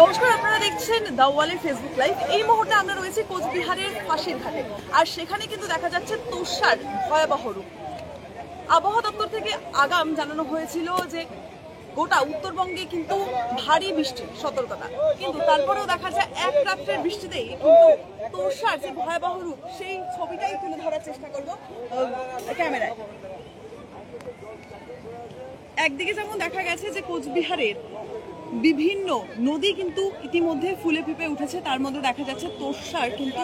নমস্কার, আপনারা দেখছেন দ্য ওয়ালের ফেসবুক লাইভ। এই মুহূর্তে আমরা রয়েছি কোচবিহারের ফাঁসির ঘাটে, আর সেখানে কিন্তু দেখা যাচ্ছে তোষার ভয়াবহ রূপ। আবহাওয়া দপ্তর থেকে আগাম জানানো হয়েছিল যে গোটা উত্তরবঙ্গে কিন্তু ভারী বৃষ্টির সতর্কতা, কিন্তু তারপরেও দেখা যায় এক রাত্রের বৃষ্টিতেই কিন্তু তোষার যে ভয়াবহ রূপ সেই ছবিটাই তুলে ধরার চেষ্টা করব ক্যামেরায়। একদিকে যেমন দেখা গেছে যে কোচবিহারের বিভিন্ন নদী কিন্তু ইতিমধ্যে ফুলে ফেঁপে উঠেছে, তার মধ্যে দেখা যাচ্ছে তোষার কিন্তু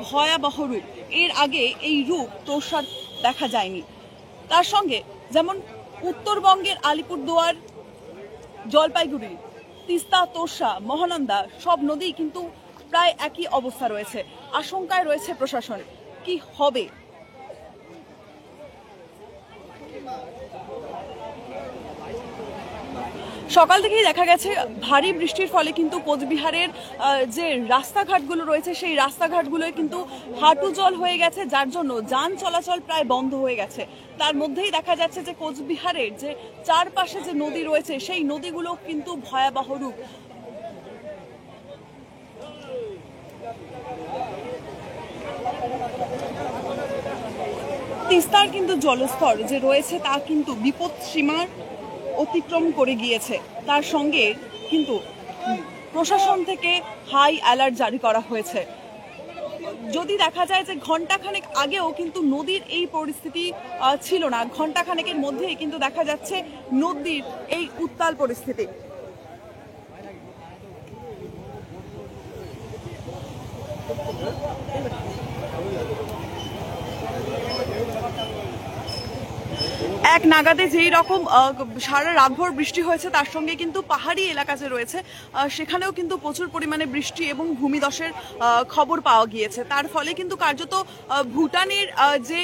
ভয়াবহ রূপ। এর আগে এই রূপ তোষার দেখা যায়নি। তার সঙ্গে যেমন উত্তরবঙ্গের আলিপুরদুয়ার, জলপাইগুড়ি, তিস্তা, তোষা, মহানন্দা সব নদী কিন্তু প্রায় একই অবস্থা রয়েছে। আশঙ্কায় রয়েছে প্রশাসন, কি হবে। সকাল থেকেই দেখা গেছে ভারী বৃষ্টির ফলে কিন্তু কোচবিহারের যে রাস্তাঘাটগুলো রয়েছে সেই রাস্তাঘাটগুলোয় কিন্তু হাঁটু জল হয়ে গেছে, যার জন্য যান চলাচল প্রায় বন্ধ হয়ে গেছে। তার মধ্যেই দেখা যাচ্ছে যে কোচবিহারের যে চারপাশে যে নদী রয়েছে সেই নদীগুলো কিন্তু ভয়াবহ রূপ। তিস্তার কিন্তু জলস্তর যে রয়েছে তা কিন্তু বিপদ সীমার অতিক্রম করে গিয়েছে। তার সঙ্গে কিন্তু প্রশাসন থেকে হাই অ্যালার্ট জারি করা হয়েছে। যদি দেখা যায় যে ঘন্টাখানেক আগেও কিন্তু নদীর এই পরিস্থিতি ছিল না, ঘন্টাখানেকের মধ্যেই কিন্তু দেখা যাচ্ছে নদীর এই উত্তাল পরিস্থিতি। এক নাগাদে যেই রকম সারা রাতভর বৃষ্টি হয়েছে, তার সঙ্গে কিন্তু পাহাড়ি এলাকা যে রয়েছে সেখানেও কিন্তু প্রচুর পরিমাণে বৃষ্টি এবং ভূমিধসের খবর পাওয়া গিয়েছে। তার ফলে কিন্তু কার্যত ভুটানের যে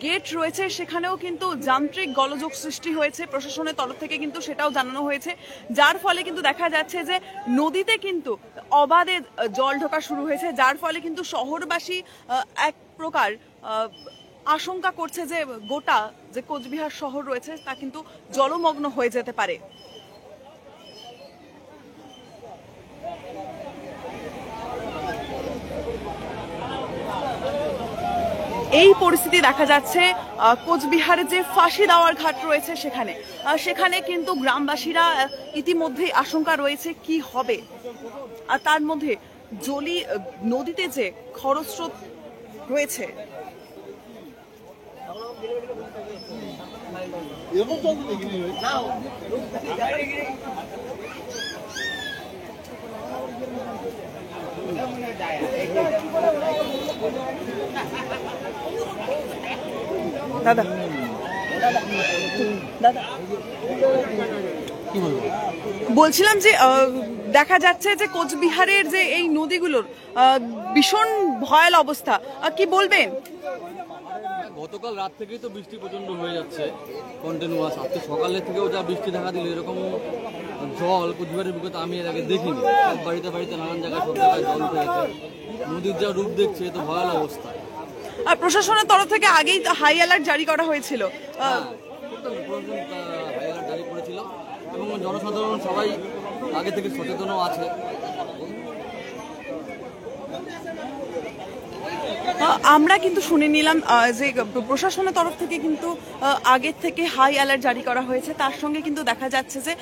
গেট রয়েছে সেখানেও কিন্তু যান্ত্রিক গোলযোগ সৃষ্টি হয়েছে। প্রশাসনের তরফ থেকে কিন্তু সেটাও জানানো হয়েছে, যার ফলে কিন্তু দেখা যাচ্ছে যে নদীতে কিন্তু অবাধে জল ঢোকা শুরু হয়েছে, যার ফলে কিন্তু শহরবাসী এক প্রকার আশঙ্কা করছে যে গোটা যে কোচবিহার শহর রয়েছে তা কিন্তু জলমগ্ন হয়ে যেতে পারে। এই পরিস্থিতি দেখা যাচ্ছে কোচবিহারে যে ফাঁসি দেওয়ার ঘাট রয়েছে সেখানে কিন্তু গ্রামবাসীরা ইতিমধ্যেই আশঙ্কা রয়েছে কি হবে। আর তার মধ্যে জলি নদীতে যে খরস্রোত রয়েছে, দাদা বলছিলাম যে দেখা যাচ্ছে যে কোচবিহারের যে এই নদীগুলোর ভীষণ ভয়াল অবস্থা, কি বলবেন? গতকাল রাত থেকেই তো বৃষ্টি প্রচন্ড হয়ে যাচ্ছে কন্টিনিউয়াস। আজকে সকালের থেকেও যা বৃষ্টি দেখা দিল, এরকম জল কোচবিহারের বুকে তো আমি এর আগে দেখিনি। সব বাড়িতে বাড়িতে নানান জায়গায় সব জায়গায় জল উঠেছে, নদীর যা রূপ দেখছে তো ভয়াল অবস্থা। আর প্রশাসনের তরফ থেকে আগেই হাই অ্যালার্ট জারি করা হয়েছিল, হাই অ্যালার্ট জারি করেছিল এবং জনসাধারণ সবাই আগে থেকে সচেতনও আছে। আমরা কিন্তু শুনে নিলাম যে প্রশাসনের তরফ থেকে কিন্তু আগের থেকে হাই অ্যালার্ট জারি করা হয়েছে। তার সঙ্গে কিন্তু দেখা যাচ্ছে যে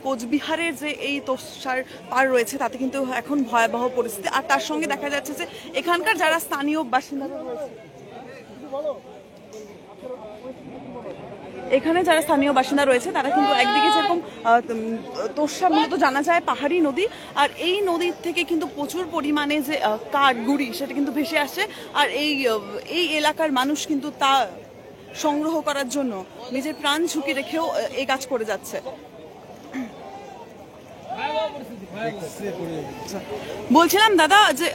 কোচবিহারের যে এই তোষার পার রয়েছে তাতে কিন্তু এখন ভয়াবহ পরিস্থিতি। আর তার সঙ্গে দেখা যাচ্ছে যে এখানকার যারা স্থানীয় বাসিন্দারা রয়েছে, এখানে যারা স্থানীয় বাসিন্দা রয়েছে তারা কিন্তু একদিকে যেরকম তোষা মূলত জানা যায় পাহাড়ি নদী, আর এই নদীর থেকে কিন্তু প্রচুর পরিমাণে যে কাঠ গুড়ি সেটা কিন্তু ভেসে আসছে। আর এই এলাকার মানুষ কিন্তু তা সংগ্রহ করার জন্য নিজের প্রাণ ঝুঁকি রেখেও এই কাজ করে যাচ্ছে। বলছিলাম দাদা যে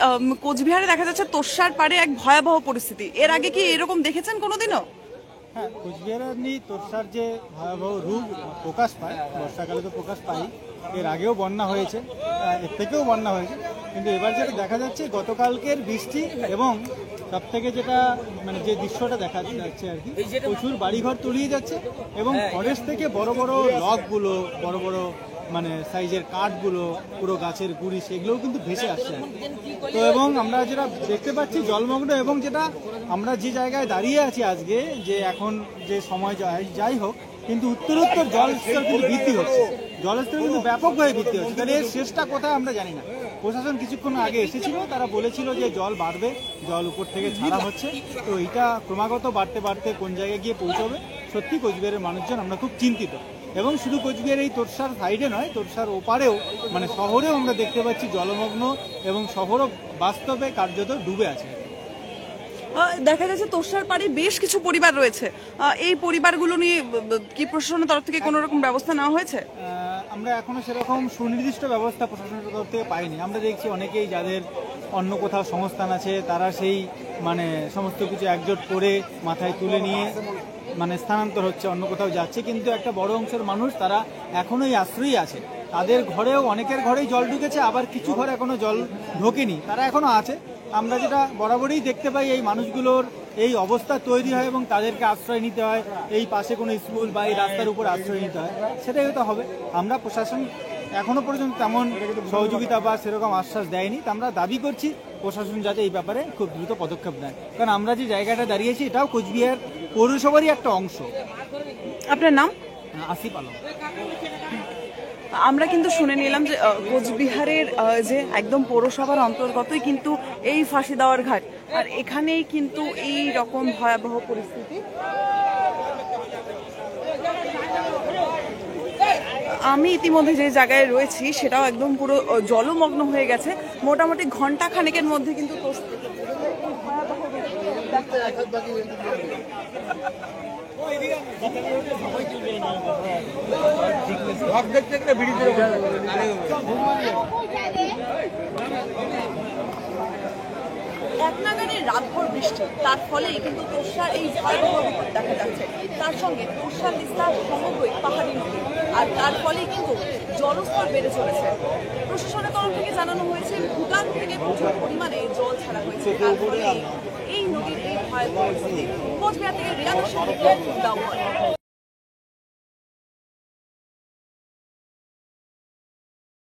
কোচবিহারে দেখা যাচ্ছে তোষার পাড়ে এক ভয়াবহ পরিস্থিতি, এর আগে কি এরকম দেখেছেন কোনোদিনও? হ্যাঁ, কোচবিহারে এমনি তোষার যে ভয়াবহ রূপ প্রকাশ পায়, বর্ষাকালে তো প্রকাশ পাই, এর আগেও বন্যা হয়েছে, এর থেকেও বন্যা হয়েছে, কিন্তু এবার যেটা দেখা যাচ্ছে গতকালকের বৃষ্টি এবং সব থেকে যেটা মানে যে দৃশ্যটা দেখা যাচ্ছে আর কি, প্রচুর বাড়িঘর তলিয়ে যাচ্ছে এবং ফরেস্ট থেকে বড় বড় লগগুলো, বড় বড় মানে সাইজের কাঠগুলো, পুরো গাছের গুড়ি, সেগুলোও কিন্তু ভেসে আসছে। তো এবং আমরা যেটা দেখতে পাচ্ছি জলমগ্ন, এবং যেটা আমরা যে জায়গায় দাঁড়িয়ে আছি আজকে, যে এখন যে সময় যাই হোক, কিন্তু উত্তরোত্তর জলস্তর কিন্তু বৃদ্ধি হচ্ছে, জলস্তর কিন্তু ব্যাপকভাবে বৃদ্ধি হচ্ছে। তাহলে এর শেষটা কোথায় আমরা জানি না। প্রশাসন কিছুক্ষণ আগে এসেছিল, তারা বলেছিল যে জল বাড়বে, জল উপর থেকে ছাড়া হচ্ছে। তো এটা ক্রমাগত বাড়তে বাড়তে কোন জায়গায় গিয়ে পৌঁছবে, সত্যি কোচবিহারের মানুষজন আমরা খুব চিন্তিত। এবং শুধু কোচবিহার এই তোরসার সাইডে নয়, তোরসার ওপারেও মানে শহরেও আমরা দেখতে পাচ্ছি জলমগ্ন, এবং শহরও বাস্তবে কার্যত ডুবে আছে। দেখা যাচ্ছে তোরসার পাড়ে বেশ কিছু পরিবার রয়েছে, এই পরিবারগুলো নিয়ে কি প্রশাসনের তরফ থেকে কোনো রকম ব্যবস্থা নেওয়া হয়েছে? আমরা এখনো সেরকম সুনির্দিষ্ট ব্যবস্থা প্রশাসনের তরফ থেকে পাইনি। আমরা দেখছি অনেকেই যাদের অন্য কোথাও সংস্থান আছে, তারা সেই মানে সমস্ত কিছু একজোট করে মাথায় তুলে নিয়ে মানে স্থানান্তর হচ্ছে, অন্য কোথাও যাচ্ছে। কিন্তু একটা বড় অংশের মানুষ তারা এখনো এই আশ্রয়ই আছে। তাদের ঘরেও অনেকের ঘরেই জল ঢুকেছে, আবার কিছু ঘরে এখনো জল ঢোকেনি, তারা এখনো আছে। আমরা যেটা বরাবরই দেখতে পাই, এই মানুষগুলোর এই অবস্থা তৈরি হয় এবং তাদেরকে আশ্রয় নিতে হয়, এই পাশে কোনো স্কুল বা এই রাস্তার উপর আশ্রয় নিতে হয়, সেটাই তো হবে। আমরা প্রশাসন এখনো পর্যন্ত তেমন সহযোগিতা বা সেরকম আশ্বাস দেয়নি। তা আমরা দাবি করছি প্রশাসন যাতে এই ব্যাপারে খুব দ্রুত পদক্ষেপ নেয়, কারণ আমরা যে জায়গাটা দাঁড়িয়েছি এটাও কোচবিহার পৌরসভারই একটা অংশ। আপনার নাম? আসিফ আলম। আমরা কিন্তু শুনে নিলাম যে কোচবিহারের যে একদম পৌরসভার অন্তর্গতই কিন্তু এই ফাঁসি দেওয়ার ঘাট, আর এখানেই কিন্তু এই রকম ভয়াবহ পরিস্থিতি। আমি ইতিমধ্যে যে জায়গায় রয়েছি সেটাও একদম পুরো জলমগ্ন হয়ে গেছে। মোটামুটি ঘন্টা খানেকের মধ্যে কিন্তু এক নাগারে রাতভর বৃষ্টি, তার ফলেই কিন্তু তোরসার এই ভয়াবহ বিপদ দেখা যাচ্ছে। তার সঙ্গে তোরসার বিস্তার সমগ্রই পাহাড়ি নদী, আর তার ফলেই কিন্তু জলস্তর বেড়ে চলেছে। প্রশাসনের তরফ থেকে জানানো হয়েছে ভুটান থেকে প্রচুর পরিমাণে জল ছাড়া হয়েছে, তার ফলে এই নদীর এই ভয়াবহ পরিস্থিতি। কোচবিহার থেকে রিয়াদের সঙ্গে